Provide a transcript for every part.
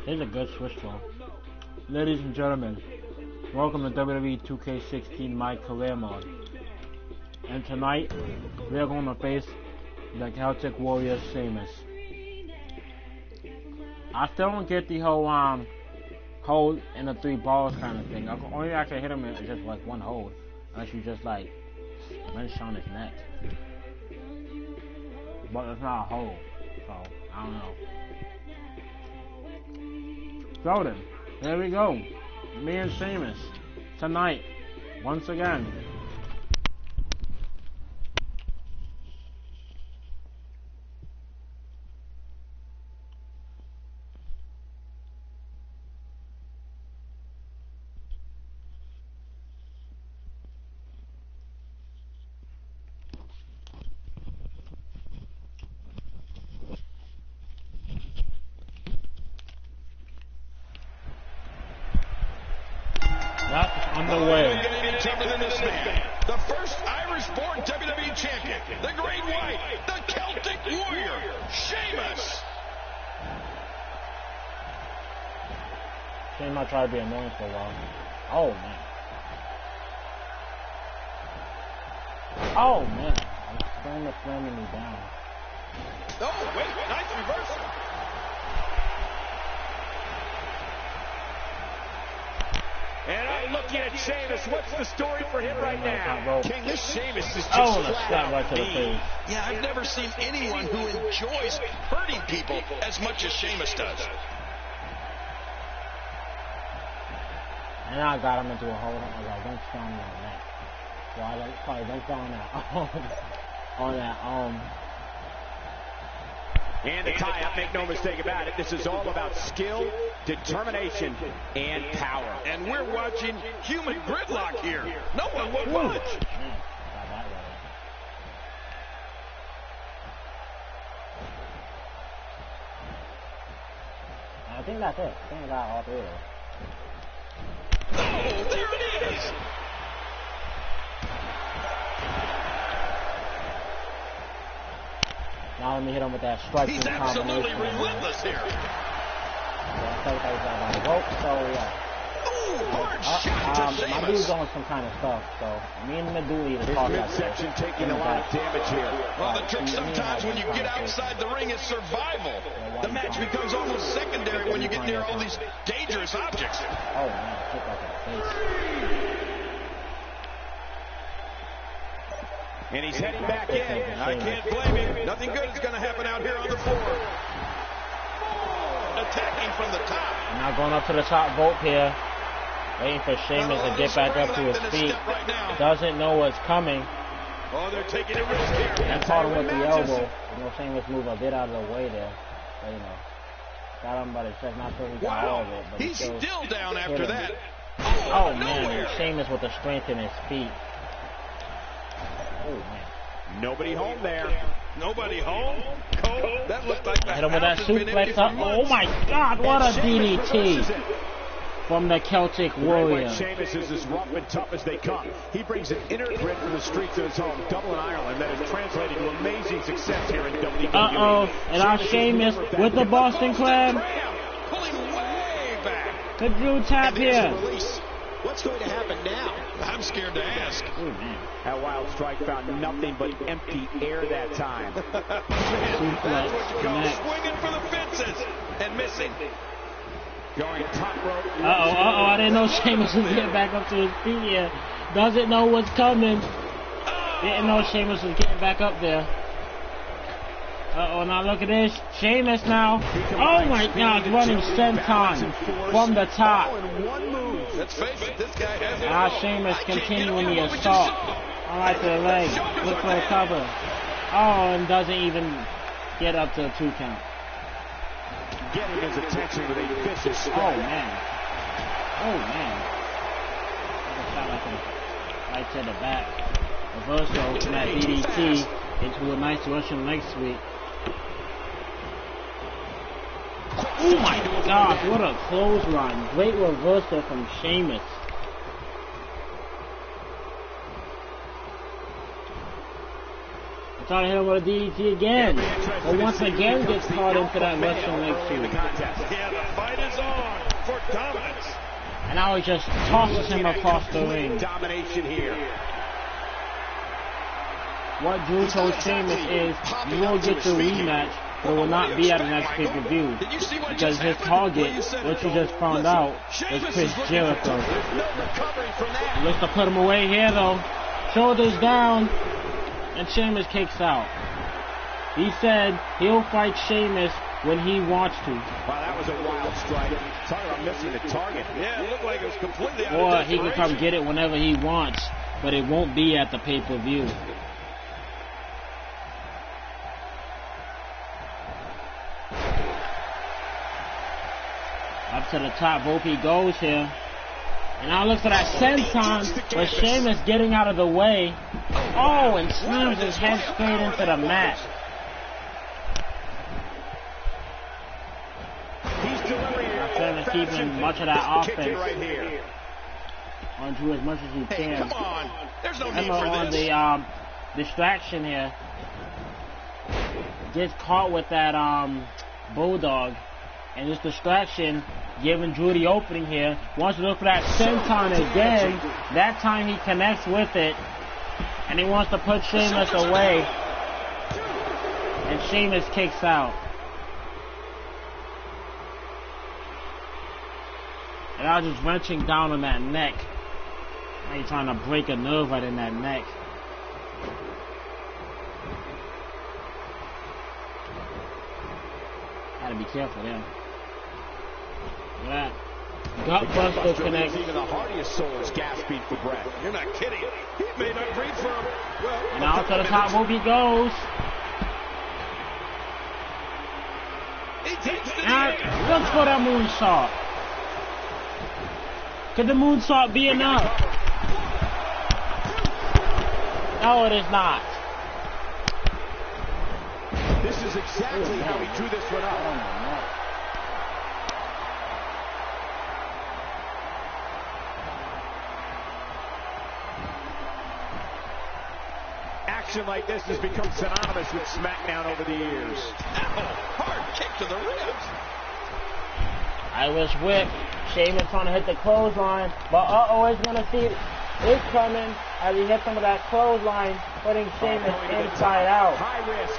This is a good switch though. Ladies and gentlemen, welcome to WWE 2K16 My Career Mode. And tonight, we are going to face the Celtic Warrior Sheamus. I still don't get the whole hold in the 3 balls kind of thing. Only I can hit him is just like one hold, unless you just like wrench on his neck. But it's not a hold, so I don't know. So then, here we go. Me and Sheamus tonight, once again. Underway. The first Irish-born WWE champion, the Great White, the Celtic Warrior, Sheamus. Sheamus might try to be annoying for a while. Oh man. Oh man. Sheamus slamming me down. Oh wait, nice reversal. And I'm looking at Sheamus. What's the story for him right now? King, this Sheamus is just flat right to the face. Yeah, I've never seen anyone who enjoys hurting people as much as Sheamus does. And I got him into a hold. I was like, don't stop me on that. So I like, probably don't stop on that. And the tie-up, make no mistake about it, this is all about skill, determination, and power. And we're watching human gridlock here. No one will budge. I think that's it. I think I got all 3 of them. Oh, there it is. Now let me hit him with that striking He's absolutely relentless here. So yeah. Ooh, hard shot to Sheamus. My dude's on some kind of stuff, so me and the dude need to talk about this. Midsection taking a lot of damage here. Well, the trick sometimes when you get outside the ring is survival. The match becomes almost secondary when you get near all these dangerous objects. Oh man, kick like a face. And he's heading back in. I can't blame him. Nothing good is going to happen out here on the floor. Attacking from the top. Now going up to the top rope here. Waiting for Sheamus to get back up to his feet. Doesn't know what's coming. Oh, they're taking a risk here. And caught him with the elbow. You know, Sheamus moved a bit out of the way there. But, you know, got him by the chest. Not sure he got all of it. But he's still down after that. Oh man, Sheamus with the strength in his feet. Oh man. Nobody home there. Nobody home? Cole, that looked like hit him with that suplex up. Oh my God, what a DDT from the Celtic Warrior. Sheamus is as rough and tough as they come. He brings an inner grit from the streets of his home, Dublin, Ireland, that has translated to amazing success here in WWE. Uh-oh, and our Sheamus with the Boston Crab. Pulling way back. The Drew tap here. What's going to happen now? I'm scared to ask. Oh, man. That wild strike found nothing but empty air that time. That's what you call swinging for the fences and missing. Going top rope. Uh-oh, I didn't know Sheamus was getting back up to his feet here. Doesn't know what's coming. Didn't know Sheamus was getting back up there. Uh-oh, now look at this. Sheamus now. Oh my God, running senton from the top. Let's face it, this guy has it. Now Sheamus continuing the assault. All right to the leg. Look for a cover. Oh, and doesn't even get up to a 2 count. Getting his attention with a vicious strike. Oh man. Oh man. Shot like right to the back. Reversal from that DDT into a nice Russian leg sweep. Oh my gosh, what a clothesline. Great reversal from Sheamus. Trying to hit him with a DDT again. But once again gets caught into that Russian leg sweep. Yeah, the fight is for dominance. And now he just tosses him across the ring. Domination here. What Drew told Sheamus is, you will get your rematch, but it will not be at the next pay-per-view. Because his target, which you just found out, is Chris Jericho. He looks to put him away here though. Shoulders down, and Sheamus kicks out. He said he'll fight Sheamus when he wants to. Wow, that was a wild strike. Talk about missing the target. Yeah, it looked like it was completely out of Or he can come get it whenever he wants, but it won't be at the pay-per-view. Up to the top rope he goes here. And now look for that senton, but Sheamus getting out of the way. Oh, and slams his head straight into the mat. Sheamus keeping much of that offense on Drew as much as he can. Come on. There's no need Emma for on this. the distraction here. Gets caught with that bulldog. And this distraction giving Drew the opening here. Wants to look for that senton again. That time he connects with it. And he wants to put Sheamus away. And Sheamus kicks out. And I was just wrenching down on that neck. Now you're trying to break a nerve right in that neck. Gotta be careful there. Look at that. Gutbuster connects. Even the hardiest soul is gasping for breath. You're not kidding. He may not breathe for him. Well, And now to the top rope he goes. he takes the Now looks for that moonsault. Could the moonsault be enough? No, it is not. This is exactly how he drew this one up. Action like this has become synonymous with SmackDown over the years. hard kick to the ribs. Irish whip. Sheamus trying to hit the clothesline, but he's gonna see it coming as he hits some of that clothesline, putting Sheamus inside out. High risk.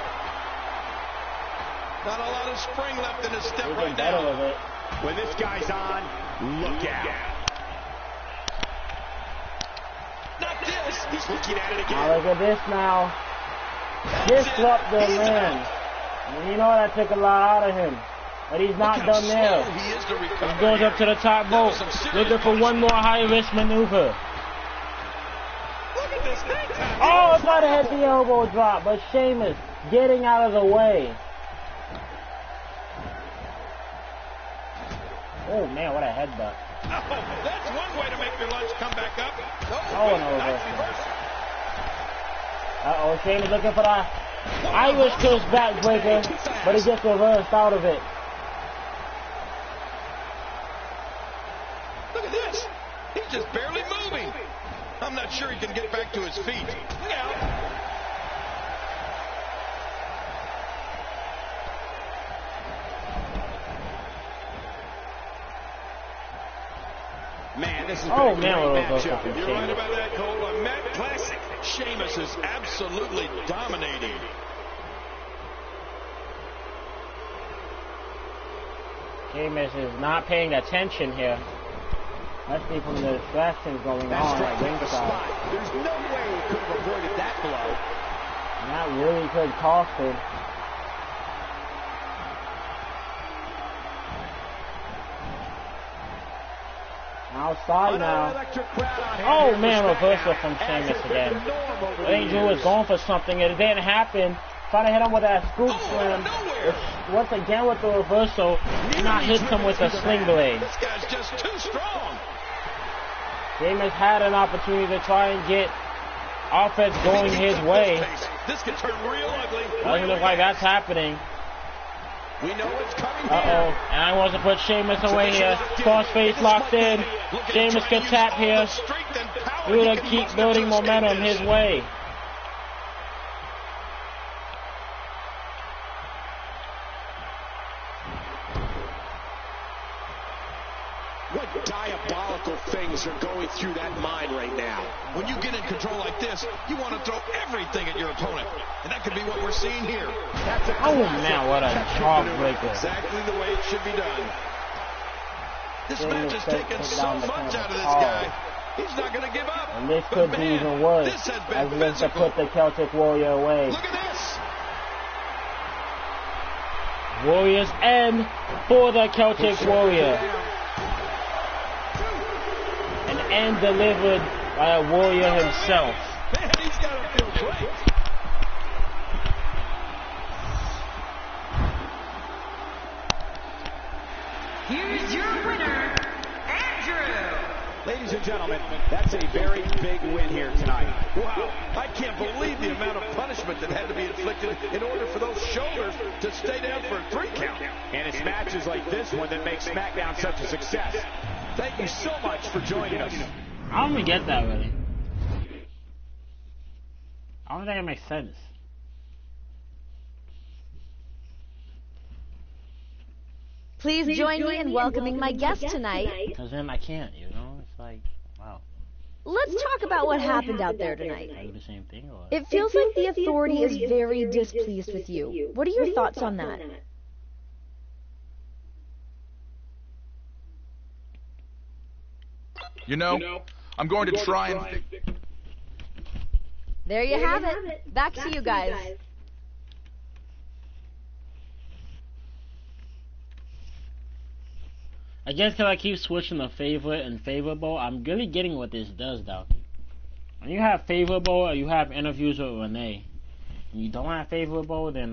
Not a lot of spring left in his step He's right better now. with it. When this guy's on, look out. Not this. He's looking at it Now again. look at this now. Disrupt the man. And you know that took a lot out of him. But he's not done there. He is to recover. He goes up to the top rope, looking for one more high-risk maneuver. Look at this hang time. Oh, try to hit the elbow drop, but Sheamus getting out of the way. Oh man, what a headbutt. Oh, that's one way to make your lunch come back up. Oh, no, Uh-oh, Sheamus looking for the Irish curse backbreaker, but he gets reversed out of it. Look at this. He's just barely moving. I'm not sure he can get back to his feet. Look out. Man, this is Oh a man, great what a matchup. reversal from You're right Sheamus. about that, Cole. A Matt Classic. Sheamus is absolutely dominating. Sheamus is not paying attention here. Let's see from the distractions going That's on right at on the ringside. spot. There's no way he could have avoided that blow. And that really could cost him. Outside now. Oh man, reversal from Sheamus again. I think Drew was going for something. It didn't happen. Trying to hit him with that scoop slam. Once again with the reversal, not hit him with the sling blade. This guy's just too strong. Sheamus had an opportunity to try and get offense going his way. This could turn real ugly. Doesn't look like that's happening. We know what's coming Uh-oh. And I want to put Sheamus away here. Crossface locked in. Sheamus can tap here. Drew to keep building momentum his way. What diabolical things are going through that mind right now? When you get in control like this, you want to throw everything at your opponent. And that could be what we're seeing here. That's a man, what a jawbreaker. Exactly the way it should be done. This match has taken so much out of this guy. He's not going to give up. And this could be even worse, as he has to put the Celtic Warrior away. Look at this. Warriors end for the Celtic Warrior. An end delivered by a Warrior himself. Man, he's got to feel great. Here's your winner, Andrew. Ladies and gentlemen, that's a very big win here tonight. Wow, I can't believe the amount of punishment that had to be inflicted in order for those shoulders to stay down for a 3 count. And it's matches like this one that make SmackDown such a success. Thank you so much for joining us. I don't even get that really. I don't think it makes sense. Please join me in welcoming my guest tonight. Because then I can't, you know? It's like, wow. Let's talk about what happened out there tonight. I do the same thing, or? It feels like the Authority is very displeased with you. What are your thoughts on that? You know, I'm going to try and... There you have it. Back to you guys. I guess because I keep switching to favorite and favorable, I'm really getting what this does, though. When you have favorable or you have interviews with Renee, and you don't have favorable, then,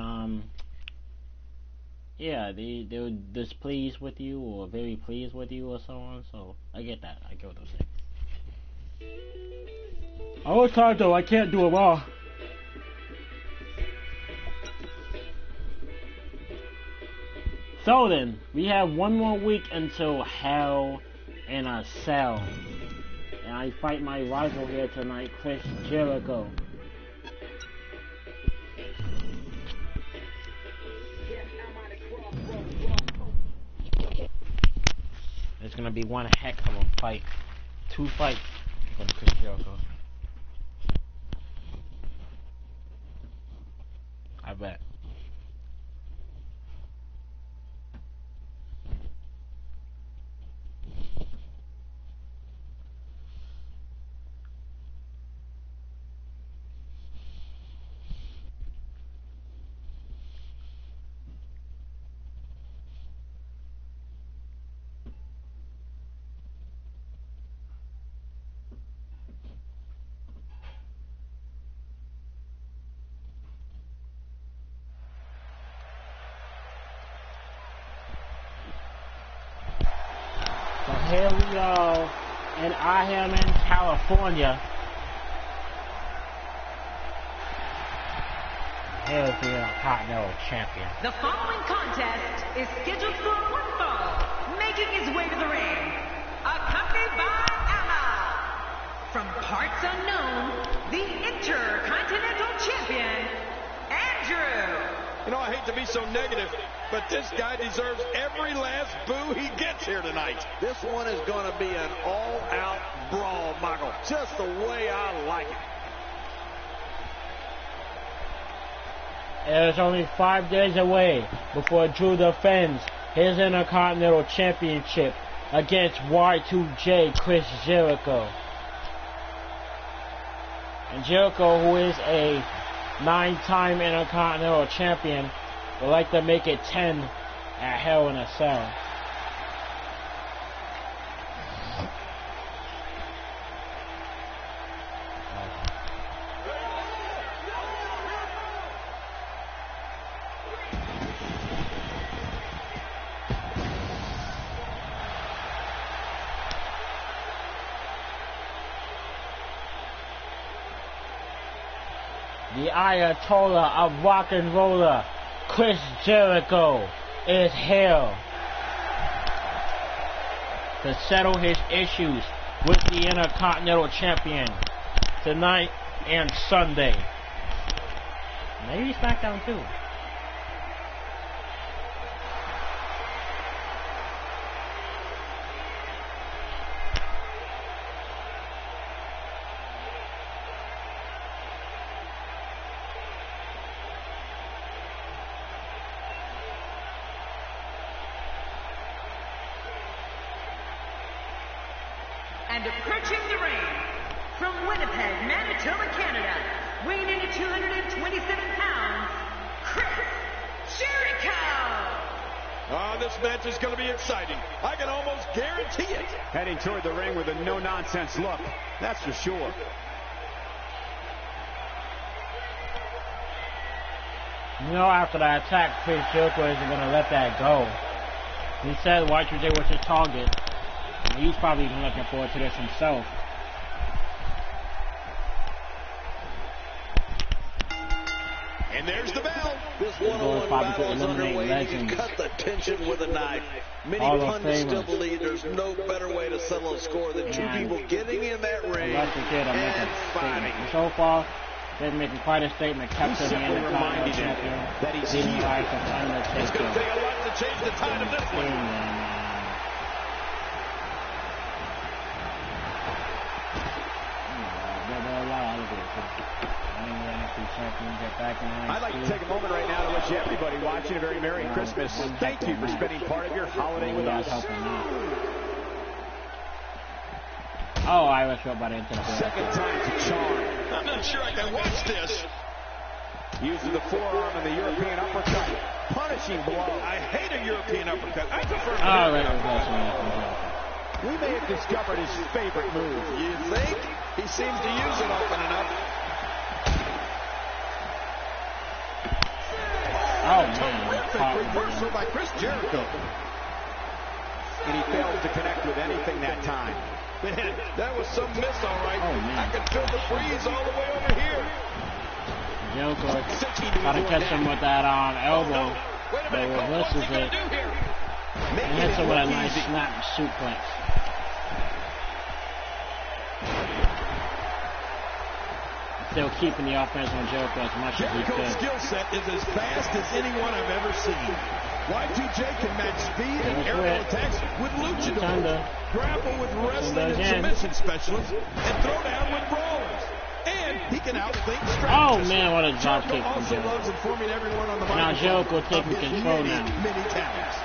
yeah, they're displeased with you or very pleased with you or so on, so I get that. I get what they're saying. I was tired, though. I can't do it all. So then, we have one more week until Hell in a Cell. And I fight my rival here tonight, Chris Jericho. It's gonna be one heck of a fight. 2 fights for Chris Jericho. I bet. Here we are, and I am in California. Here's the Continental Champion. The following contest is scheduled for one fall, making his way to the ring, accompanied by Anna. From parts unknown, the Intercontinental Champion, Andrew. You know, I hate to be so negative, but this guy deserves every last boo he gets here tonight. This one is going to be an all-out brawl, Michael. Just the way I like it. It's only 5 days away before Drew defends his Intercontinental Championship against Y2J Chris Jericho. And Jericho, who is a 9-time Intercontinental Champion, would like to make it 10 at Hell in a Cell. The Ayatollah of rock and roller, Chris Jericho, is here to settle his issues with the Intercontinental Champion tonight and Sunday. Maybe SmackDown too. And approaching the ring, from Winnipeg, Manitoba, Canada, weighing in at 227 pounds, Chris Jericho! This match is going to be exciting. I can almost guarantee it. Heading toward the ring with a no-nonsense look, that's for sure. You know, after that attack, Chris Jericho isn't going to let that go. He said Y2J was his target. He's probably even looking forward to this himself. And there's the bell. This one-on-one battle is underway. You can cut the tension with a knife. Many pundits still believe there's no better way to settle a score than two people getting in that ring and fighting. So far, they're making quite a statement. Capturing the Intercontinental Champion. That he's here. It's going to take a lot to change the tide of this one. I'd like to take a moment right now to wish everybody watching a very Merry Christmas. Thank you for spending part of your holiday with us. Oh, I was about to enter the second time's a charm. I'm not sure I can watch this. Using the forearm and the European uppercut. Punishing blow. I hate a European uppercut. I prefer We may have discovered his favorite move. You think? He seems to use it often enough. Oh, terrific reversal by Chris Jericho. And he failed to connect with anything that time. Man, that was some miss, all right. Oh, man. I can feel the breeze all the way over here. Jericho trying to catch him with that elbow. Wait a But minute, what's reverses he going it. to do here? And hits him with a nice snap suplex. Still keeping the offense on Jericho as much as he Jericho's could. skill set is as fast as anyone I've ever seen. Y2J can match speed and aerial attacks with luchadors, grapple with wrestling and submission specialists, and throw down with brawlers. And he can outthink strategists. Oh man, what a drop kick from also Jericho. loves informing everyone on the Now Jericho of taking his control many, now. many talents.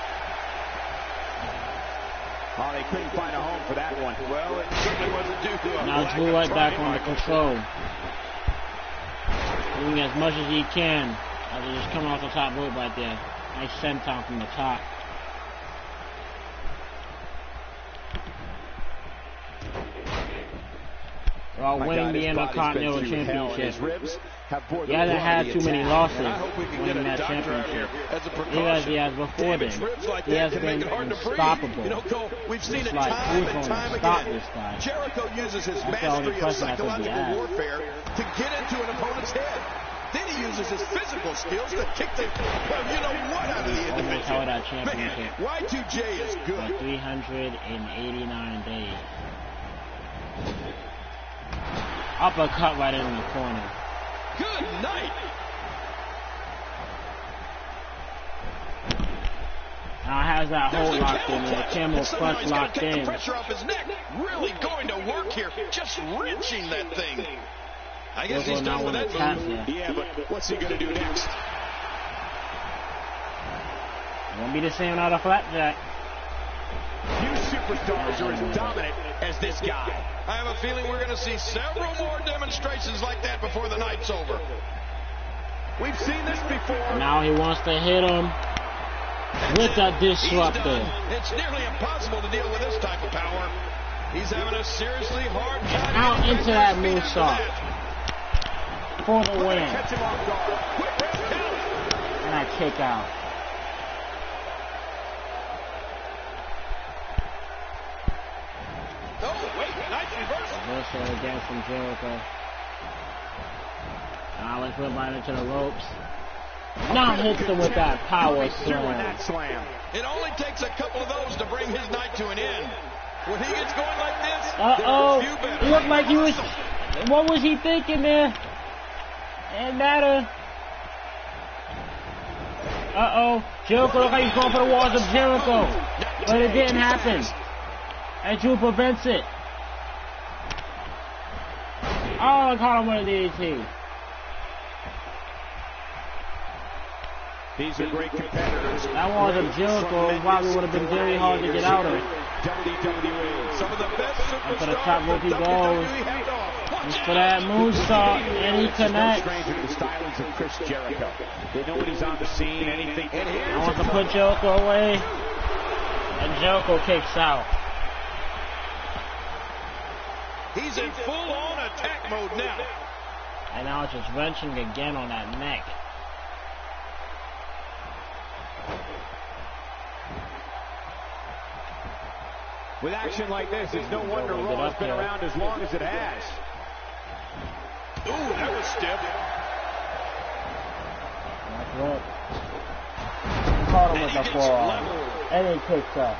Oh, they couldn't find a home for that one. Well, it certainly wasn't due to a Now lack Drew of right back trying, on the Michael. control. Doing as much as he can. As he just coming off the top rope right there. Nice senton from the top. While winning the Intercontinental Championship. He hasn't had too many losses winning that championship. Even he has before then. He has been unstoppable. We've seen it like, time who's and gonna time stop again. this guy? Jericho uses his That's the only mastery of question I think he psychological has. warfare to get into an opponent's head. Then he uses his physical skills to kick the, well, you know what, out of the Almost held individual. that championship Man, Y2J is for good. 389 days. Uppercut right in the corner. Good night. Now has that There's hold the locked in, camel the clutch. camel And somehow clutch he's gotta locked take the in. pressure off his neck. Really going to work here. Just wrenching that thing. I guess he's done with that move. Yeah, but what's he going to do next? Won't be the same without a flapjack. Few superstars are as dominant as this guy. I have a feeling we're going to see several more demonstrations like that before the night's over. We've seen this before. Now he wants to hit him with a disruptor. It's nearly impossible to deal with this type of power. He's having a seriously hard time. Out into that moonsault for the win. Catch him off guard. And I kick out. Oh, wait, nice reversal. Reversal again from Jericho. Now let's put him into the ropes. Now hits him with that power slam. It only takes a couple of those to bring his night to an end. When he gets going like this, Uh-oh. there are few better. It looked like he was... What was he thinking there? It matter. Uh-oh. Jericho looked like he's going for the walls of Jericho. But it didn't happen. And Drew prevents it. Oh, I caught him with a DDT. These are great competitors. That walls of Jericho probably would have been very hard to get out of. WWE. Some of the best And for the superstars top rope he that goes. WWE have to offer. He's for that moonsault, and he connects. No stranger to the stylings of Chris Jericho. They know when he's on the scene, anything. I want to put Jericho away, and Jericho kicks out. He's in full-on attack mode now. And now it's just wrenching again on that neck. With action like this, it's no wonder Raw's been around as long as it has. Ooh, that was stiff. That's right. He caught him with the forearm. And he kicks up.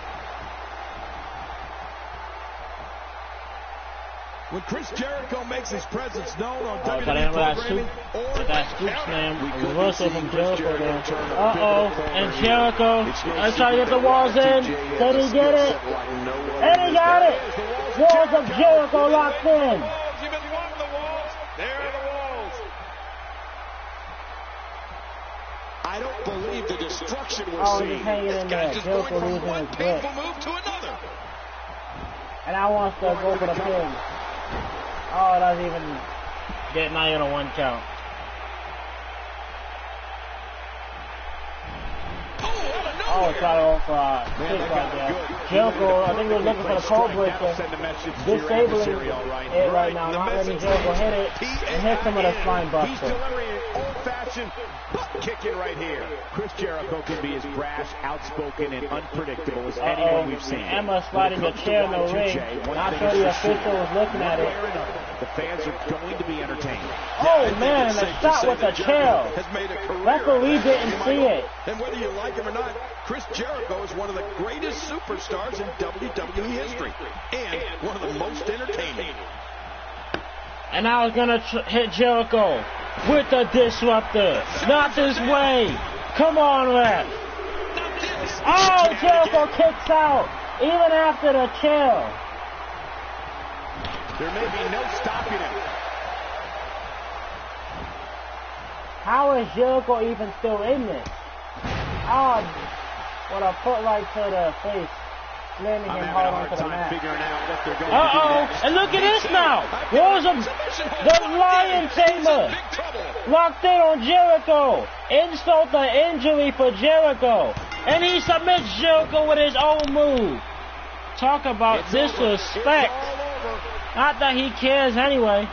When Chris Jericho makes his presence known on WWE programming, that scoop slam, a reversal from Jericho there. And Jericho, let's try to get the walls in. Did he get it? And he got it! Walls of Jericho locked in. You've been wanting the walls. There are the walls. I don't believe the destruction we're seeing. He's hanging in there. Jericho losing his grip. Move to another. And I want to go for the pin. Oh, it doesn't even get not even a one count. Oh, try to go for a kick right there. Jericho, I think he was looking for the cold breaker. Disabling it right now. Not letting Jericho hit it. And hit some of the spine buster. He's delivering an old-fashioned butt kicking right here. Chris Jericho can be as brash, outspoken, and unpredictable as anyone we've seen. Emma sliding the chair in the ring. Not sure the official was looking at it. The fans are going to be entertained. Oh man, and a shot with the chair. Referee didn't see it. And whether you like him or not, Chris Jericho is one of the greatest superstars in WWE history. And one of the most entertaining. And now he's gonna hit Jericho with the disruptor. Not this way. Come on, ref. Oh, Jericho kicks out even after the chair. There may be no stopping him. How is Jericho even still in this? Oh, what a foot right to the face. Landing him hard onto the mat. And look at this now. The Lion Tamer locked in on Jericho. Insult to injury for Jericho. And he submits Jericho with his own move. Talk about disrespect. Not that he cares anyway.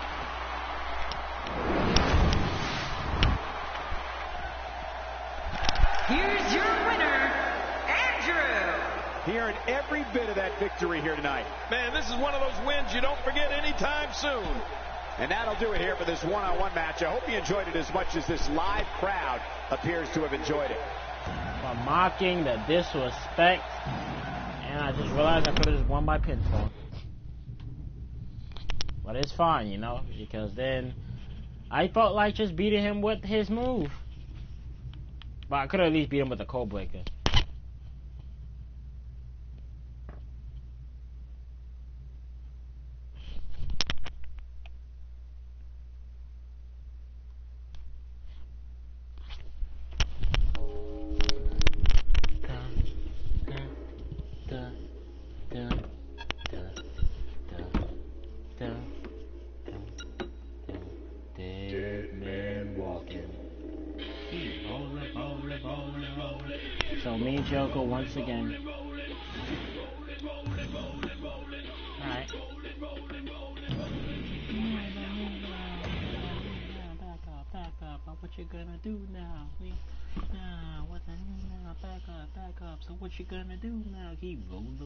Here's your winner, Andrew. Hearing every bit of that victory here tonight. Man, this is one of those wins you don't forget anytime soon. And that'll do it here for this one-on-one match. I hope you enjoyed it as much as this live crowd appears to have enjoyed it. For mocking the disrespect. And I just realized I could have just won by pinfall. But it's fine, you know, because then I felt like just beating him with his move. But I could have at least beat him with the cold breaker. So me and Jericho once again. Alright. Back up. What you gonna do now? Back up. So what you gonna do now? Keep rolling.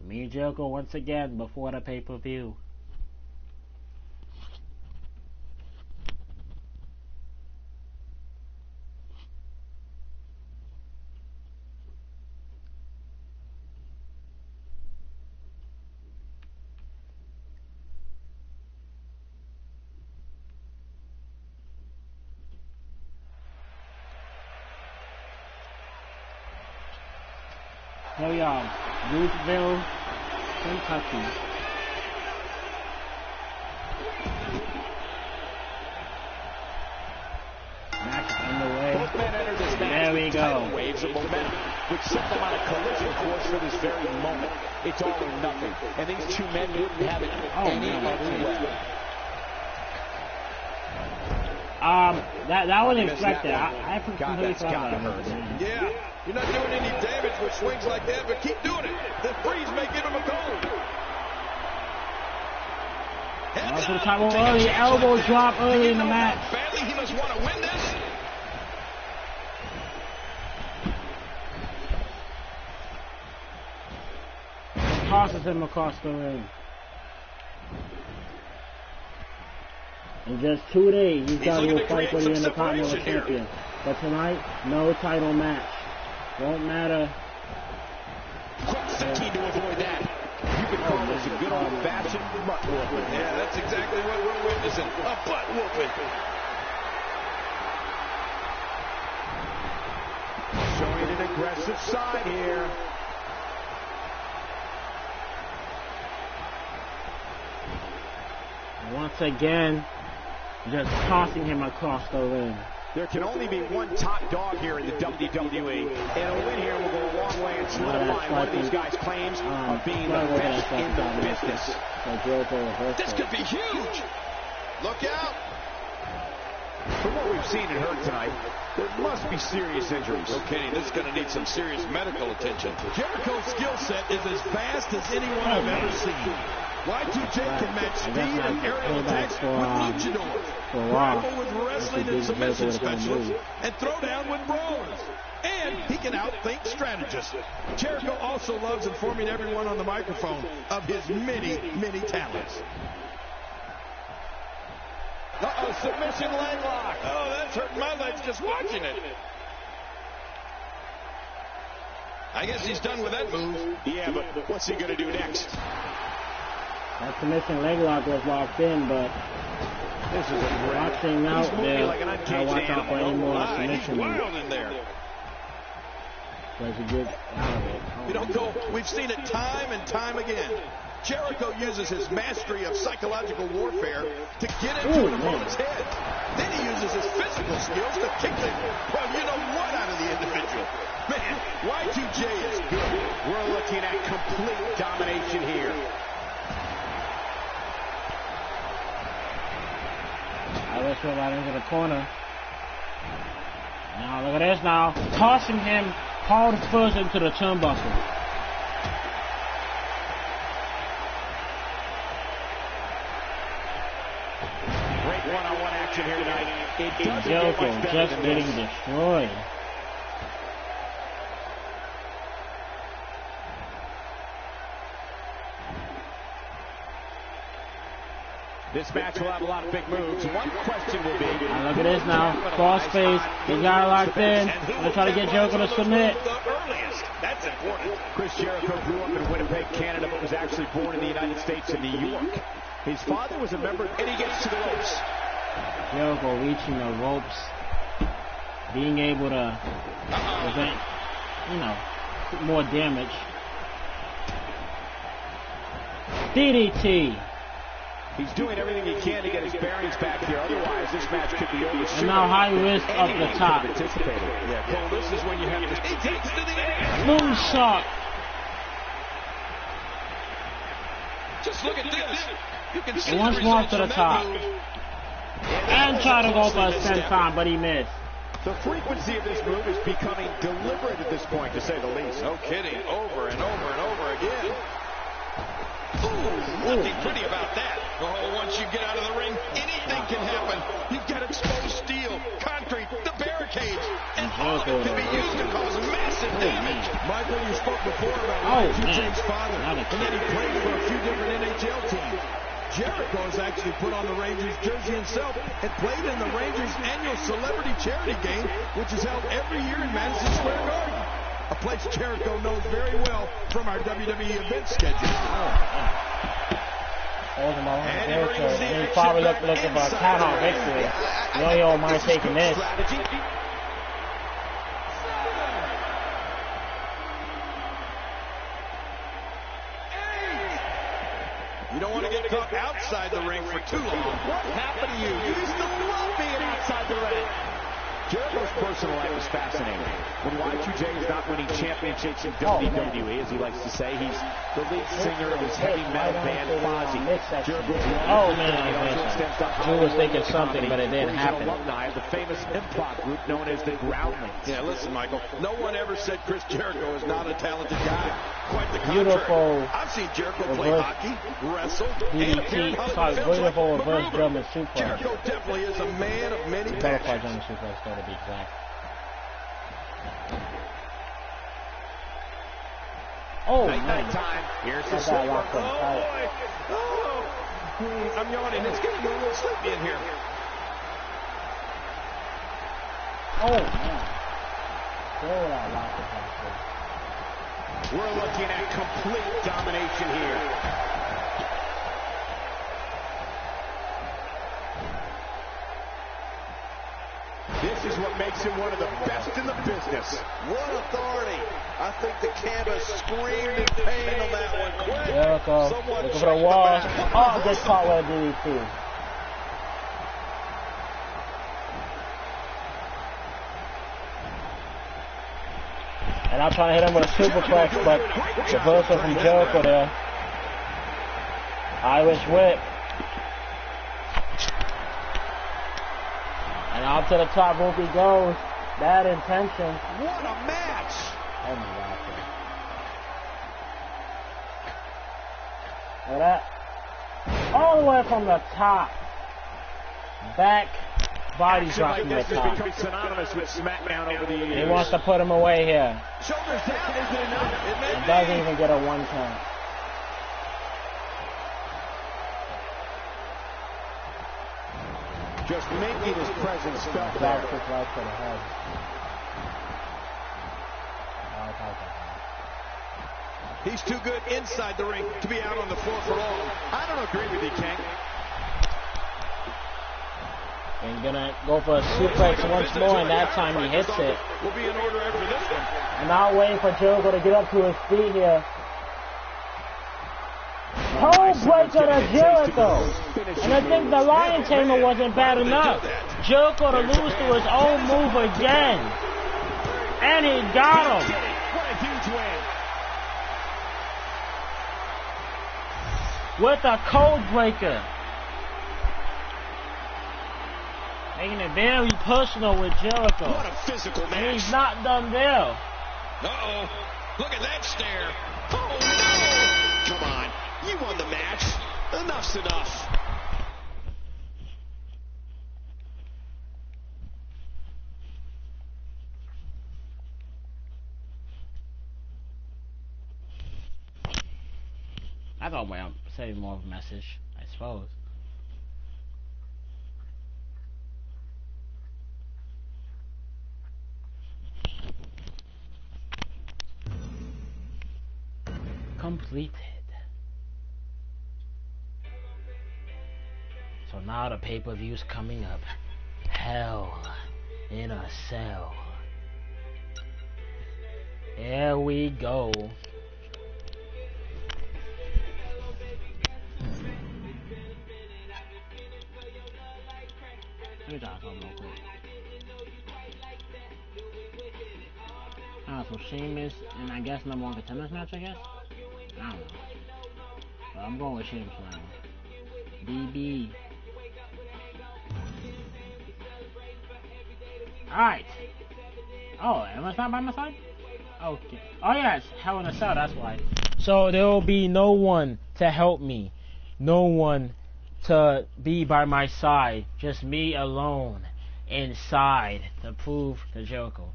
Me and Jericho once again before the pay-per-view. Here we are, Louisville, Kentucky. of momentum, which set them on a collision course for this very moment. It's all or nothing, and these two men wouldn't have it any other way. That was expected. I completely forgot about it. Yeah, you're not doing any damage with swings like that, but keep doing it. The freeze may give him a cold. To the top early, elbow drop early in the match. Badly he must want to win this. Tosses him across the ring. In just 2 days, he's got to fight for the Intercontinental Champion. But tonight, no title match. Won't matter. Quick thinking to avoid that. You could call this a good old-fashioned butt whooping. Yeah, that's exactly what we're witnessing. A butt whooping. Showing an aggressive side here. Once again, just tossing him across the ring. There can only be one top dog here in the WWE, and a win here will go a long way in solidifying one of these guys' claims of being the best in the business. This could be huge. Look out. From what we've seen and heard tonight, there must be serious injuries. Okay, this is going to need some serious medical attention. Jericho's skill set is as vast as anyone I've ever seen. Y2J can match speed and aerial attacks with luchadors, grapple with wrestling and submission specialists, and throw down with brawlers. And he can outthink strategists. Jericho also loves informing everyone on the microphone of his many, many talents. Uh-oh, submission leg lock. Oh, that's hurting my legs just watching it. I guess he's done with that move. Yeah, but what's he going to do next? That submission leg lock was locked in, but this is a boxing out there. Like an I watch out for any more submission. He's wild in there. Does he get out of it? You know, Cole, we've seen it time and time again. Jericho uses his mastery of psychological warfare to get into an opponent's head. Then he uses his physical skills to kick the, well, you know what, out of the individual. Man, Y2J is good. We're looking at complete domination here. I wish we right into the corner. Now look at this now. Tossing him hard first into the turnbuckle. Great one-on-one action here tonight. It doesn't Jericho get much better just than getting this. destroyed. This match will have a lot of big moves. One question will be... Now look at this now. Crossface. He got it locked in. Gonna try to get Jericho to submit. That's important. Chris Jericho grew up in Winnipeg, Canada, but was actually born in the United States in New York. His father was a member, and he gets to the ropes. Jericho reaching the ropes. Being able to prevent, you know, more damage. DDT. He's doing everything he can to get his bearings back here. Otherwise, this match could be over. And now high risk up the top. Yeah, Cole, this is when you have to... He takes to the air. Moonsault. Just look at this. You can see Once more to the top. And try to go for a 10th time, but he missed. The frequency of this move is becoming deliberate at this point, to say the least. No kidding. Over and over and over again. Ooh, nothing pretty about that. Oh, once you get out of the ring, anything can happen. You've got exposed steel, concrete, the barricades, and all of it can be used to cause massive damage. Michael, you spoke before about Y2J's father, and then he played for a few different NHL teams. Jericho has actually put on the Rangers jersey himself and played in the Rangers' annual celebrity charity game, which is held every year in Madison Square Garden. A place Jericho knows very well from our WWE event schedule. And he probably looking for a count-out victory. You know he don't mind taking this. You don't want to get caught outside the ring for too long. What happened to you? You used to love being outside the ring. Jericho's personal life is fascinating. When Y2J is not winning championships in WWE, as he likes to say, he's the lead singer of his heavy metal band, Fozzy. Drew was thinking something, but it didn't happen. Alumni of the famous improv group known as the Groundlings. Yeah, listen, Michael, no one ever said Chris Jericho is not a talented guy. Quite the Beautiful. contrary. I've seen Jericho play hockey, wrestle, and appear in Hollywood films like reverse German suplex. Jericho definitely is a man of many Butterfly passions. German suplex, to be exact. Oh, night time. Here's the sleeper. Oh, boy. Oh. I'm yawning. It's getting a little sleepy in here. Oh, man. We're looking at complete domination here. This is what makes him one of the best in the business. What authority. I think the canvas screamed in pain on that one. Quick. Jericho, looking for the wall. Oh, good caught with a DDT. And I'm trying to hit him with a superplex, but reversal from Jericho there. Irish whip. And up to the top rope he goes. Bad intention. What a match! Oh my God. Look at that. All the way from the top. Back. Body drop from the top. Become synonymous with SmackDown over the years. He wants to put him away here. Shoulders down, is it enough? It doesn't even get a one count. Just making his presence felt Back there. kick right to the head. He's too good inside the ring to be out on the floor for long. I don't agree with you, King. And gonna go for a suplex once more, and that time he hits it. We'll be in order after this one. And now waiting for Jericho to get up to his feet here. Toe breaker to Jericho. And I think the Lion Tamer wasn't bad enough. Jericho to lose to his own move again. And he got him. What a huge win. With a code breaker. Making it very personal with Jericho. What a physical match. And he's not done there. Uh-oh. Look at that stare. Oh, no. Come on. You won the match. Enough's enough. I thought, well, I'm saving more of a message, I suppose. Completed. So now the pay-per-view's coming up. Hell in a Cell. Here we go. Let me talk something real quick. So Sheamus, and I guess number one contenders match, I guess? I don't know. But I'm going with Sheamus right now. BB. Alright. Oh, am I not by my side? Okay. Oh yeah, it's Hell in a Cell, that's why. So there will be no one to help me. No one to be by my side. Just me alone inside to prove to Jericho.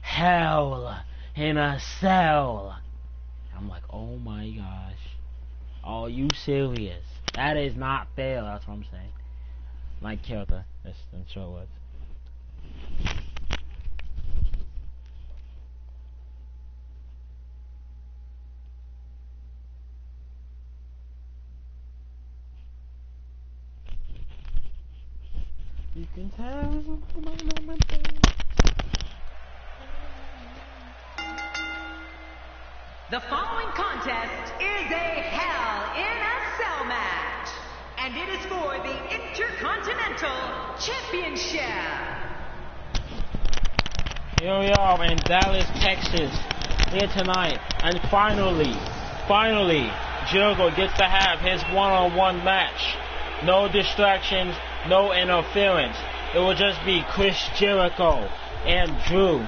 Hell in a Cell. I'm like, oh my gosh. Are you serious? That is not fair, that's what I'm saying. My character, I'm sure it was. You can tell my The following contest is a Hell in a Cell match, and it is for the Intercontinental Championship. Here we are in Dallas, Texas, here tonight, and finally, Jericho gets to have his one-on-one match. No distractions, no interference. It will just be Chris Jericho and Drew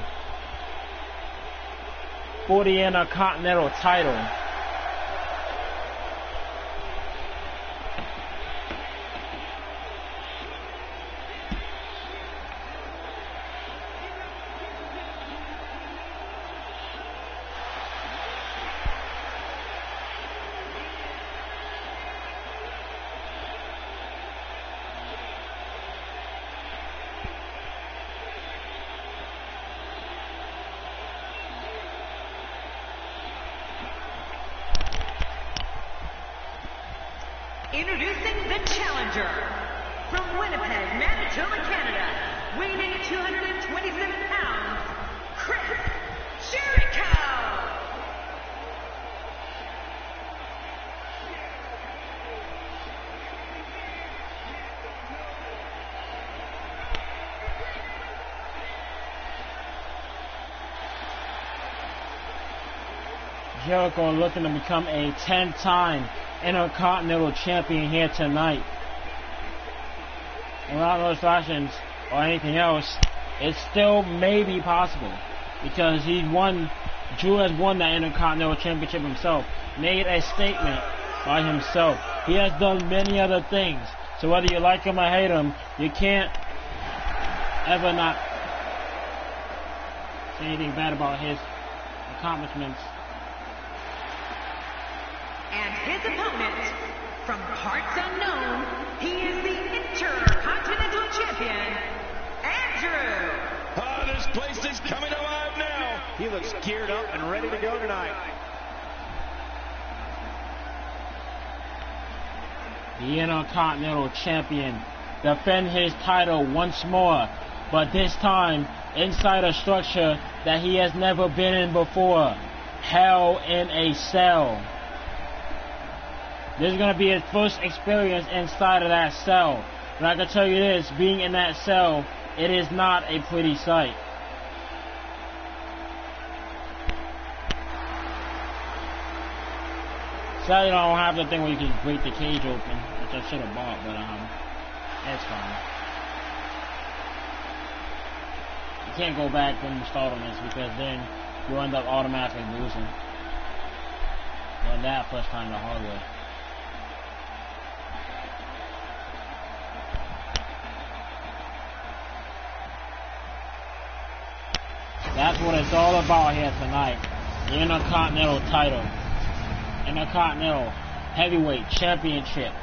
for the Intercontinental title. Introducing the challenger from Winnipeg, Manitoba, Canada, weighing in at 227 pounds, Chris Jericho. Jericho looking to become a 10-time Intercontinental Champion here tonight. Without no distractions or anything else, it still may be possible because Drew has won that Intercontinental Championship himself, made a statement by himself. He has done many other things, so whether you like him or hate him, you can't ever not say anything bad about his accomplishments. And his opponent, from parts unknown, he is the Intercontinental Champion, Andrew. Oh, this place is coming alive now. He looks geared up and ready to go tonight. The Intercontinental Champion defend his title once more, but this time inside a structure that he has never been in before. Hell in a Cell. This is going to be his first experience inside of that cell. But I can tell you this, being in that cell, it is not a pretty sight. Sadly, I don't have the thing where you can break the cage open, which I should have bought, but it's fine. You can't go back when you start on this because then you end up automatically losing. Learn that first time the hard way. That's what it's all about here tonight. The Intercontinental title. Intercontinental Heavyweight Championship.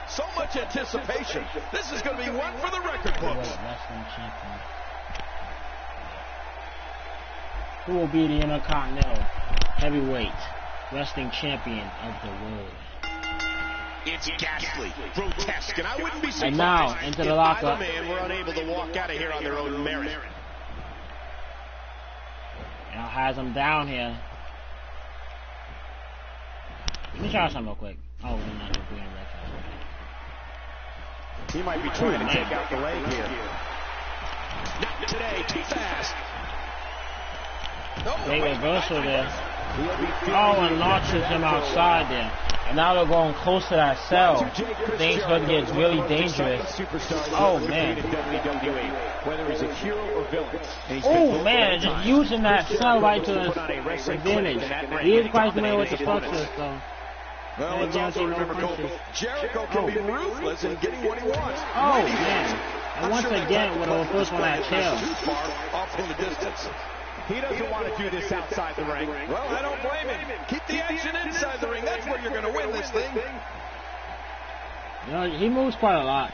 So much anticipation. This is going to be one for the record books. Wrestling champion. Who will be the Intercontinental Heavyweight Wrestling Champion of the world? It's ghastly, grotesque, and I wouldn't be surprised and now, into the lockup. If either man were unable to walk out of here on their own merit. Now has him down here. Let me try something real quick. Oh, we're not doing that. He might be trying to take out the leg here. Not today, too fast. Great reversal there. Oh, and launches him outside there. And now they're going close to that cell. Things could get really dangerous. Oh, man. Oh, man, just using that cell right to his advantage. He is quite familiar with the punches, though. Well, let's also remember, Jericho can be ruthless in getting what he wants. Oh, man. And once again, with the first one at tail. Too far off in the distance. He doesn't want to do this outside the ring. Well, I don't blame him. Keep the action inside the ring. That's where you're going to win this thing. You know, he moves quite a lot.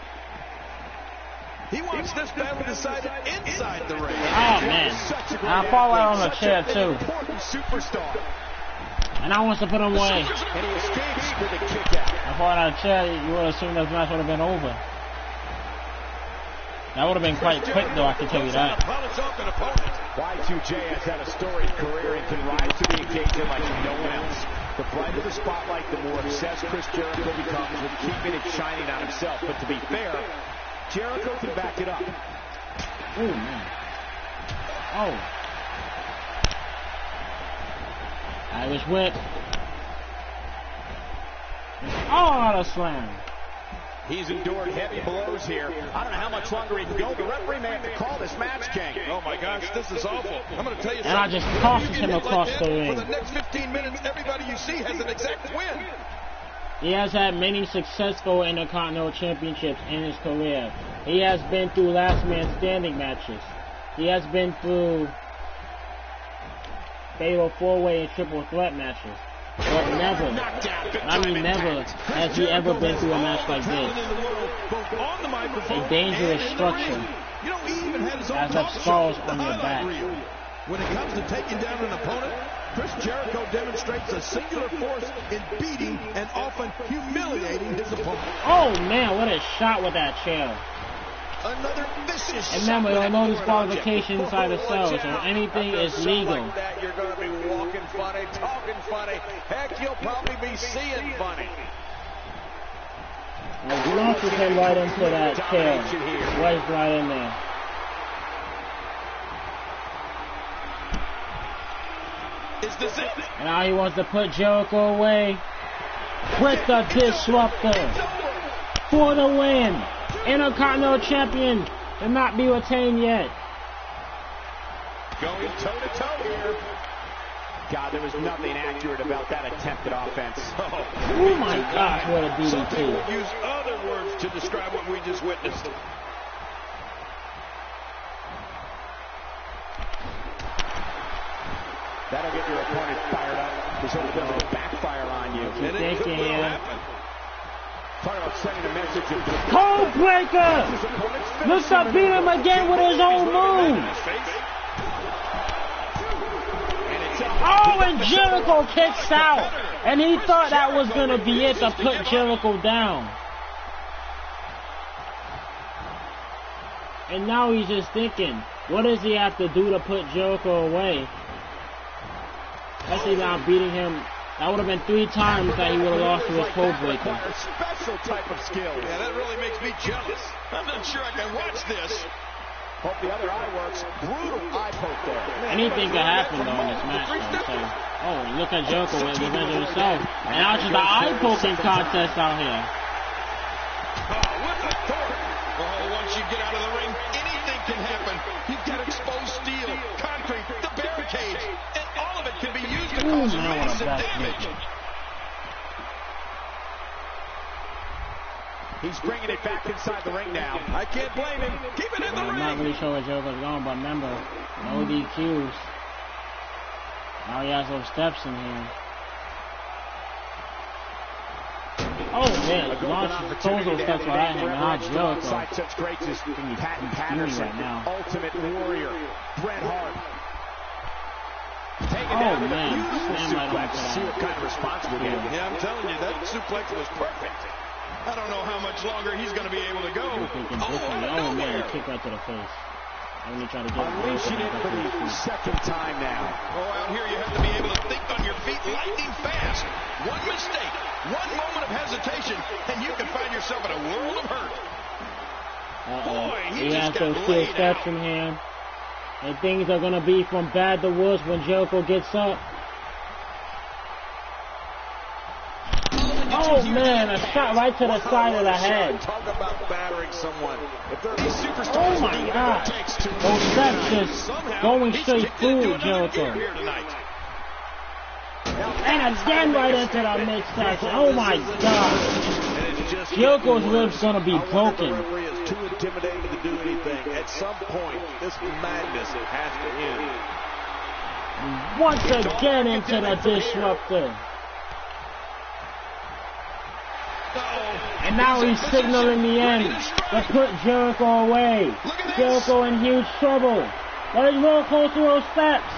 He wants this battle decided inside the ring. Oh, man. And I fall out on the chair, too. And I wants to put him away. And he escapes with a kick out. I fall out of the chair, you would assume this match would have been over. That would have been quite quick, though, I can tell you that. Y2J has had a storied career and can rise to the occasion like no one else. The brighter the spotlight, the more obsessed Chris Jericho becomes with keeping it shining on himself. But to be fair, Jericho can back it up. Oh, man. Oh. Irish whip. Oh, a slam. He's endured heavy blows here. I don't know how much longer he can go. The referee may have to call this match, King. Oh, my gosh, this is awful. I'm going to tell you something. And I just tosses him across the ring. For the next 15 minutes, everybody you see has an exact win. He has had many successful Intercontinental Championships in his career. He has been through last man standing matches. He has been through fatal 4-way and triple threat matches. But never, never has he ever been through a match like this. A dangerous structure has left scars on your back. When it comes to taking down an opponent, Chris Jericho demonstrates a singular force in beating and often humiliating his opponent. Oh man, what a shot with that chair. Another vicious and remember, there are no disqualifications inside the cell, so anything is legal. Like that, you're going to be walking funny, talking funny. Heck, you'll probably be seeing funny. He launches him right into that chair. Wedged right in there. Is this it? And now he wants to put Jericho away with the disruptor for the win. Intercontinental Champion cannot be retained yet. Going toe-to-toe here. God, there was nothing accurate about that attempted offense. Oh my gosh, what a DDT. Some people use other words to describe what we just witnessed. That'll get your opponent fired up. This whole thing will backfire on you. And it could well happen. Talk about sending a message of Code breaker! Looks to beat him again with his own move. Oh, and Jericho kicks out. And he thought that was going to be it to put Jericho down. And now he's just thinking, what does he have to do to put Jericho away? Especially now beating him. That would have been 3 times that he would have lost to his code breaker. A special type of skill. Yeah, that really makes me jealous. I'm not sure I can watch this. Hope the other eye works. Brutal eye poke there. Anything could happen though in this match. So. Oh, look at Jericho with revenge himself. And now it's just an eye poking contest out here. Oh, what a thought. Oh, once you get out of the ring, anything can happen. You've got exposed steel, concrete, the barricades, and all of it can be used to cause massive damage. He's bringing it back inside the ring now. I can't blame him. Keep it in the ring. I'm not really sure where Jericho's going, but remember, no DQs. Now he has those steps in here. Oh man, launched those steps right at him. Now Jericho. Such greats as Patterson right now. Ultimate Warrior, Bret Hart. Oh man, See what kind of response we're getting. Yeah, I'm telling you, that suplex was perfect. I don't know how much longer he's going to be able to go. Oh man, kick right to the face. And when he tried to get unleashing it for the second time now. Oh, out here you have to be able to think on your feet lightning fast. One mistake, one moment of hesitation, and you can find yourself in a world of hurt. Boy, he has those steel steps in him. And things are going to be from bad to worse when Jericho gets up. Oh man, a shot right to the side of the head. Talk about battering someone. Oh my God. Those steps just going straight through Jericho. And again right into the midsection. Oh my God. Jericho's ribs gonna be broken. Too intimidating to do anything. At some point, this madness has to end. Once again into the disruptor. And now he's signaling the end to put Jericho away. Jericho in huge trouble. Let him roll close to those steps.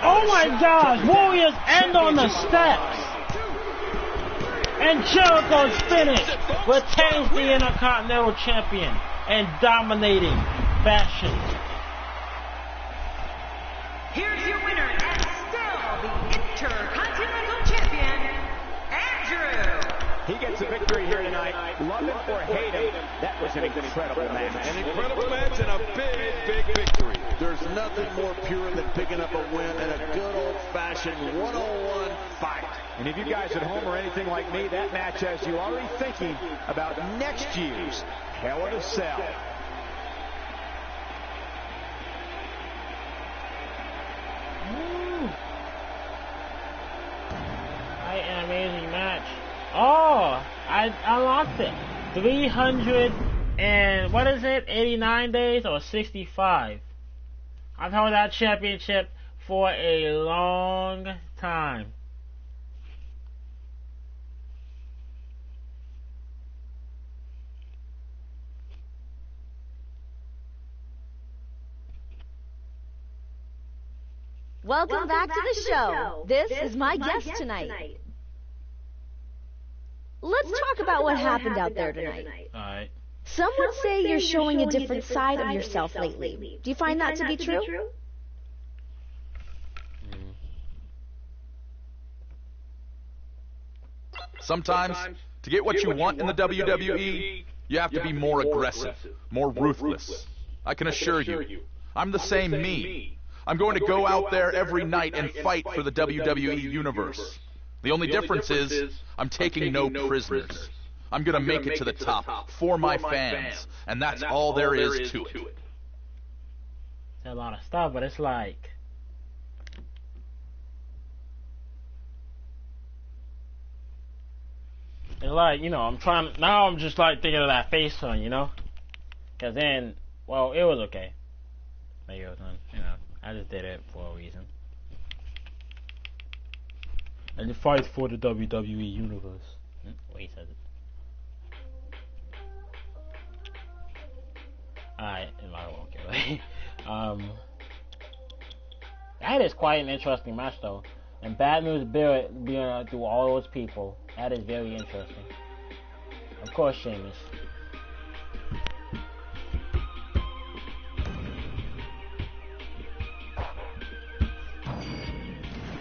Oh my gosh, Warriors end on the steps. And Jericho's finished. Retains the Intercontinental Champion in dominating fashion. Here's your winner and still the Intercontinental Champion, Andrew He gets a victory here tonight. Love him or hate him, that was an incredible match. An incredible match and a big, big victory. There's nothing more pure than picking up a win in a good old-fashioned one-on-one fight. And if you guys at home are anything like me, that match has you already thinking about next year's Hell in a Cell. An amazing match. Oh, I unlocked it. 300 and what is it? 89 days or 65? I've held that championship for a long time. Welcome back to the show. This is my guest tonight. Let's talk about what happened out there tonight. Alright. Some would say you're showing a different side of yourself lately. Do you find that to be true? Sometimes, to get what you want in the WWE, you have to be more aggressive, more ruthless. I can assure you, I'm the same me. I'm going to go out there every night and fight for the WWE Universe. The only difference is, I'm taking no prisoners. I'm going to make it to the top for my fans, and that's all there is to it. It's a lot of stuff, but it's like... It's like, you know, I'm just like thinking of that face on, you know? Because then, well, it was okay. Maybe it was, you know, I just did it for a reason. And the fight for the WWE Universe. Wait, he said it. Alright, okay. That is quite an interesting match, though. And Bad News Barrett being through all those people. That is very interesting. Of course, Sheamus.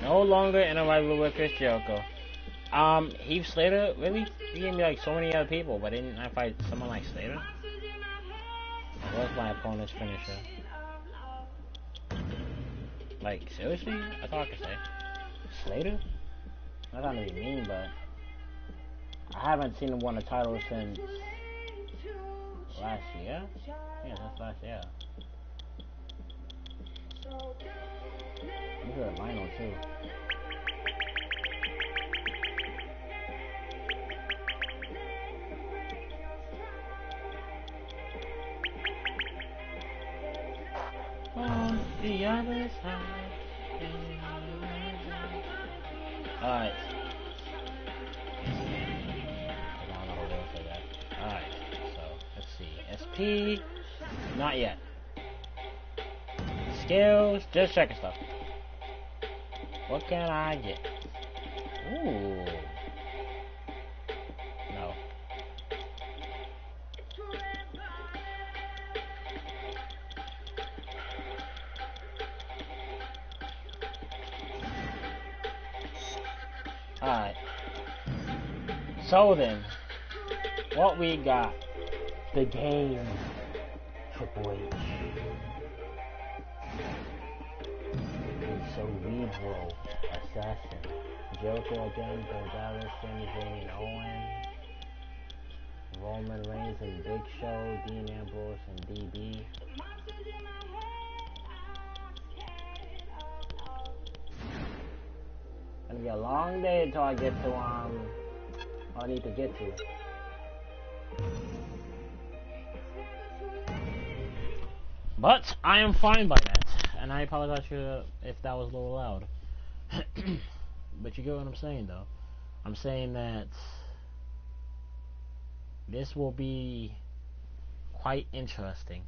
No longer in a rivalry with Chris Jericho. Heath Slater, really? He gave me like so many other people, but didn't I fight someone like Slater? What's my opponent's finisher? Like, seriously? I thought I could say Slater? Not trying to be mean, but I haven't seen him win a title since last year? Yeah, since last year. Look at Lionel too. On the other side. Alright. Alright, so let's see. SP, not yet. Skills, just checking stuff. What can I get? Ooh. No. Alright. So then, what we got? The game. Triple H. Cerebral Assassin. Jericho again, Gonzalez, Sami Zayn, and Owen. Roman Reigns and Big Show, Dean Ambrose and DB. Gonna be a long day until I get to I need to get to. But I am fine by that, and I apologize if that was a little loud. But you get what I'm saying, though. I'm saying that this will be quite interesting.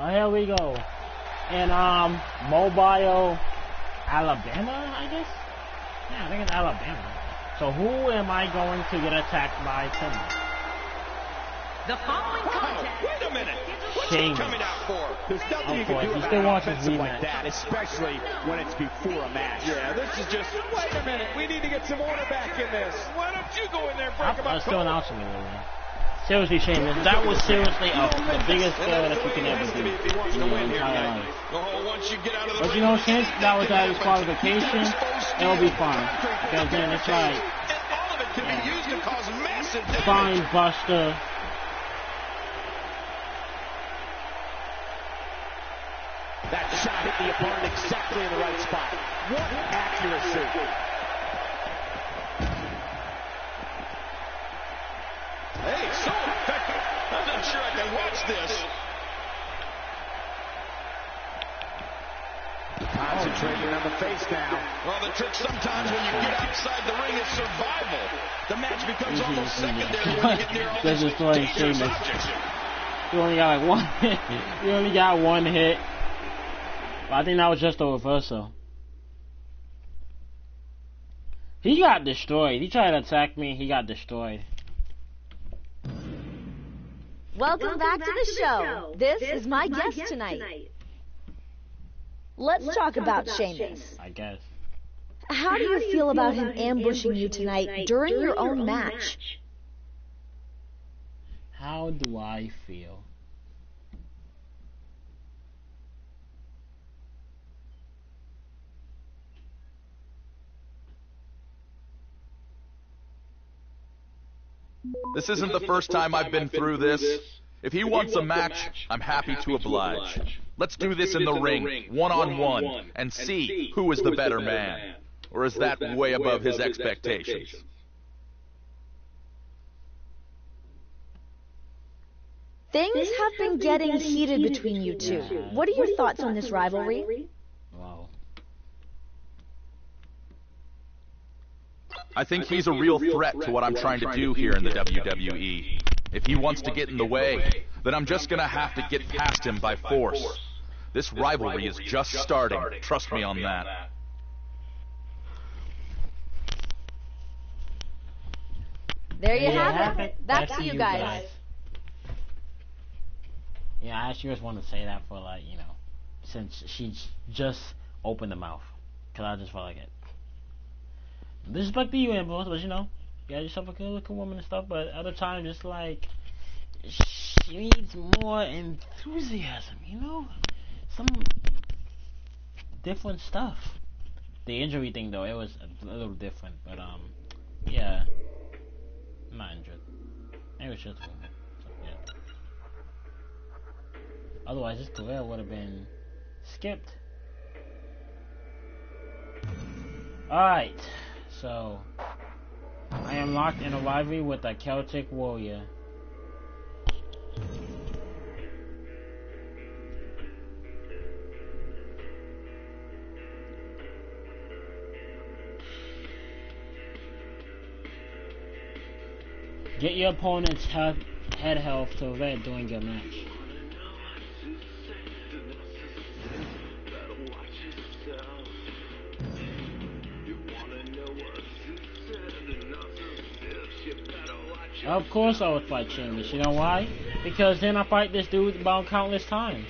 Oh, here we go. In Mobile, Alabama, I guess? Yeah, I think it's Alabama. So who am I going to get attacked by tonight? The following contest. Wait a minute. What's he coming out for? There's nothing you can do about an offensive like that, especially when it's before a match. Yeah, this is just, wait a minute, we need to get some order back in this. Why don't you go in there and break him up? I'm still announcing it, man. Seriously, Sheamus, that was seriously the biggest fail that you can ever do in your entire life. But you know, since that was at his qualification, it'll be fine. Because then it's like, Spine Buster. That shot hit the opponent exactly in the right spot. What accuracy. Hey, so effective. I'm not sure I can watch this. Concentrating on the face now. Well, the trick sometimes when you get outside the ring is survival. The match becomes almost secondary when you get near all these dangerous objects. You only got like one hit. You only got one hit. But I think that was just a reversal. He got destroyed. He tried to attack me. He got destroyed. Welcome back to the show. This is my guest tonight. Let's talk about Sheamus. I guess. How do you feel about him ambushing you tonight during your own match? How do I feel? This isn't the first time I've been through this. If he wants a match, I'm happy to oblige. Let's do this in the ring, one-on-one, and see who is the better man. Or is that way above his expectations? Things have been getting heated between you two. What are your thoughts on this rivalry? Wow. I think he's a real threat to what I'm trying to do here in the WWE. If he wants to get in the way, then I'm just gonna have to get past him by force. This rivalry is just starting, trust me on that. There you have it. Back to you guys. Yeah, I actually just want to say that for, like, you know, since she just opened the mouth. Because I just felt like it. Disrespect to you, Ambrose, but you know, you got yourself a good looking woman and stuff, but other times it's like, she needs more enthusiasm, you know? Some different stuff. The injury thing, though, it was a little different, but, yeah. I'm not injured. It was just a woman. So, yeah. Otherwise, this career would have been skipped. Alright, so I am locked in a rivalry with a Celtic warrior. Get your opponent's head health to red during your match. Of course I would fight Sheamus. You know why? Because then I fight this dude about countless times.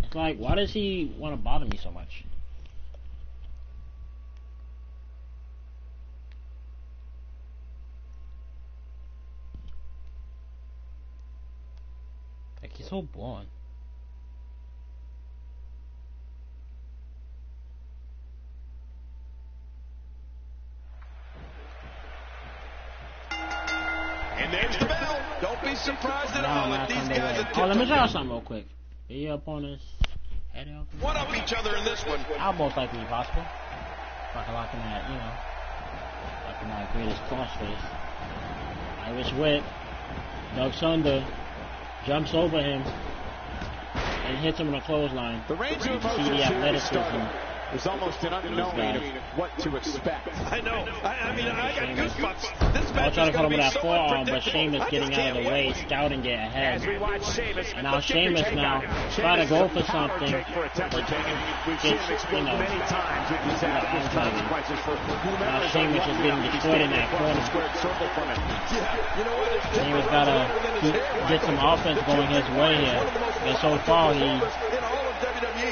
It's like, why does he want to bother me so much? Like, he's so boring. And there's the bell. Don't be surprised at all if these guys are let me try something real quick. Get your opponent's head out. One up each other in this one. I'll most likely be possible. Fucking locking that, you know. Locking that greatest crossface. Irish whip. Doug Thunder jumps over him and hits him in a clothesline. The range of you see the athleticism There's almost an unknowing of what to expect. I know. I mean, I got goosebumps. This match trying is to put going him to with be that so forearm, but unpredictable. Sheamus getting out of the way, scouting it ahead. As we watch Sheamus, And now Sheamus now try to go for something. For a temper tank. We've Gets, seen him explode many times with disastrous consequences for now Sheamus is getting destroyed in that corner. Squared circle from it. Yeah, you know what? Sheamus got to get some offense going his way here. And so far, he... In all of WWE.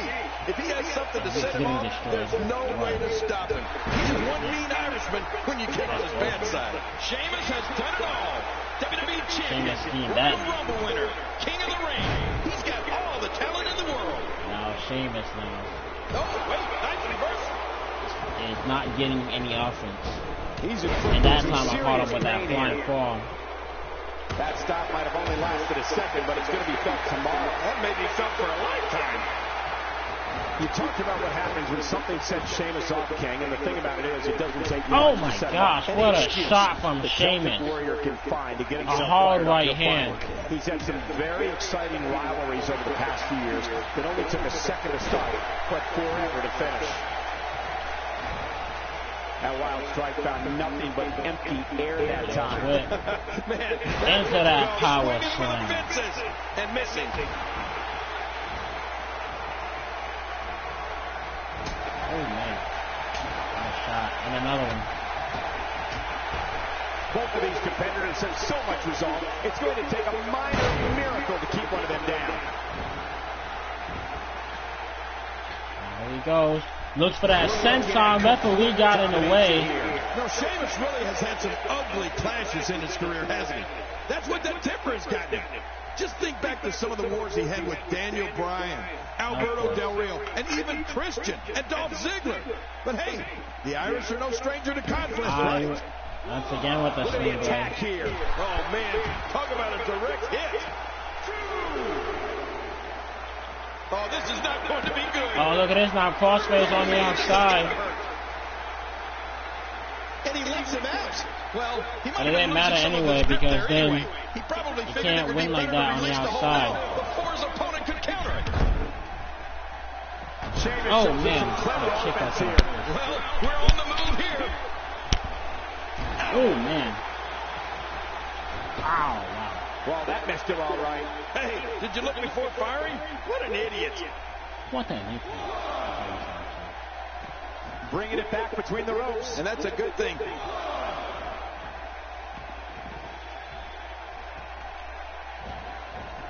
If he has something to set him off, there's no way to stop him. He's one mean Irishman when you get on his bad side. Sheamus has done it all. WWE champion, Royal Rumble winner, king of the ring. He's got all the talent in the world. Now Sheamus now. Oh, wait, nice reversal. Is not getting any offense. And that time I caught him with that flying forearm. That stop might have only lasted a second, but it's going to be felt tomorrow. That may be felt for a lifetime. You talked about what happens when something sets Sheamus off, King, and the thing about it is, it doesn't take Oh much my to set gosh, off what a excuse shot from the Sheamus. Celtic Warrior can find to get A himself hard fired up right to hand. fight. He's had some very exciting rivalries over the past few years that only took a second to start, but forever to finish. That wild strike found nothing but empty air that time. Man, into that power slam. And missing. Oh man. Nice shot. And another one. Both of these competitors have so much resolve, it's going to take a minor miracle to keep one of them down. There he goes. Looks for that senton. Referee got in the way. No, Sheamus really has had some ugly clashes in his career, hasn't he? That's what that temper has gotten him. Just think back to some of the wars he had with Daniel Bryan, Alberto Del Rio, and even Christian and Dolph Ziggler. But hey, the Irish are no stranger to conflict, right? Once again with the swing attack here. Oh man, talk about a direct hit. Oh, this is not going to be good. Oh, look at this now. Crossface on the outside. And he leaves him out. Well, he might But it didn't matter anyway because then he probably you figured can't it would win be like better that to on the release the outside. hold before his opponent could counter it. Oh man, kick out here. Well, we're on the move here. Oh man. Ow, wow. Well, that missed him all right. Hey, did you look before firing? What an idiot. What an idiot. Bringing it back between the ropes. And that's a good thing.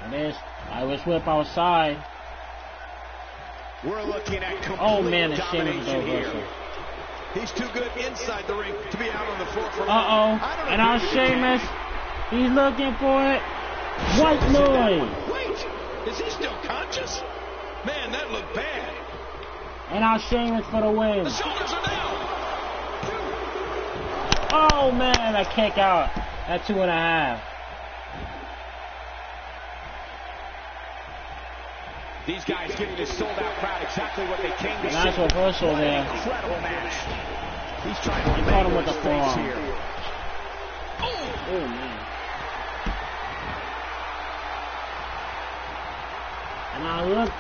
It is. Irish whip outside. We're looking at complete Oh man, it's Sheamus domination here. reversal. He's too good inside the ring to be out on the floor for Uh-oh. And now Sheamus. He's looking for it. White noise. Wait, is he still conscious? Man, that looked bad. And now Sheamus for the win. The shoulders are down. Oh man, a kick out. At 2.5. These guys giving this sold-out crowd exactly what they came to see. Nice reversal there. Incredible match. He's trying to He caught him with the face forearm. here. Oh man. And now look,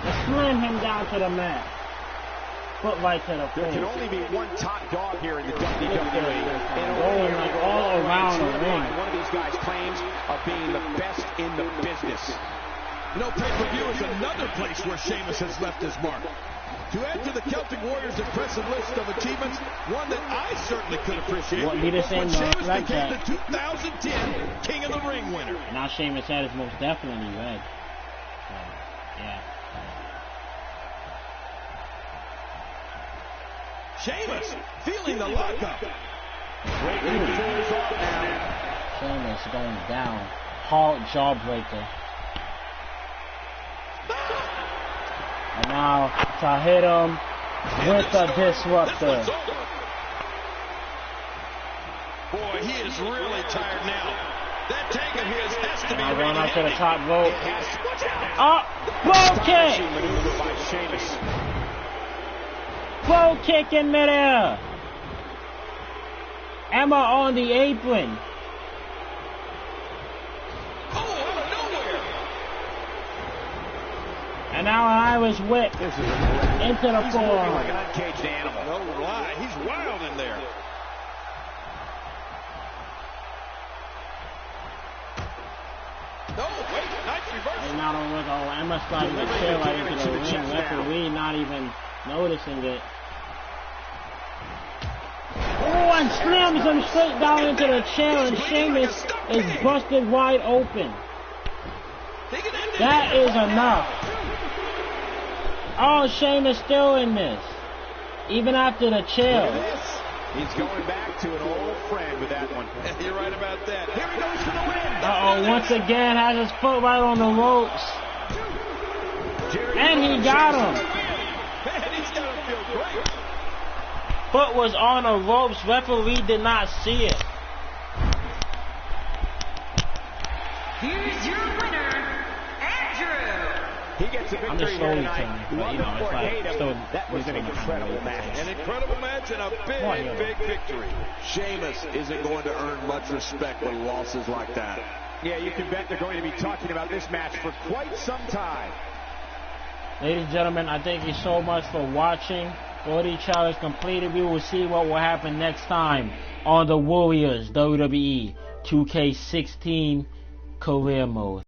they slam him down to the mat. Foot right to the face. There can only be one top dog here in the WWE. Going like all around the ring. One of these guys claims of being the best in the business. You know, pay-per-view is another place where Sheamus has left his mark. To add to the Celtic Warriors' impressive list of achievements, one that I certainly could appreciate Wouldn't be the was same when though, Sheamus like became that. the 2010 King of the Ring winner. And now Sheamus' head is most definitely red. So, yeah. Sheamus feeling the lockup. Sheamus going down. Hard jawbreaker. And now to hit him with the disruptor. Boy, he is really tired now. That tank of his has to be Now ready going to up to the hit top rope. Watch out. Oh, blow kick! Maneuver by Sheamus. Blow kick in midair. Emma on the apron. Oh, out of nowhere. And now an Irish whip into the forearm. Like an uncaged animal. No lie, he's wild in there. No, wait, nice reversal. And now don't look, Emma sliding the chair right into the ring. Referee not even noticing it. Oh, and slams him straight down into the chair, and Sheamus is busted wide open. That is enough. Oh, Sheamus still in this, even after the chair. He's going back to an old friend with that one. You're right about that. Here he goes for the win. Once again has his foot right on the ropes. And he got him. Man, he's got to feel great. Foot was on the ropes. Referee did not see it. Here's your winner, Andrew. He gets a victory here tonight. Love him or hate him, that was an incredible match. An incredible match and a big victory. Sheamus isn't going to earn much respect with losses like that. Yeah, you can bet they're going to be talking about this match for quite some time. Ladies and gentlemen, I thank you so much for watching. 40 challenge completed. We will see what will happen next time on the Warriors WWE 2K16 Career Mode.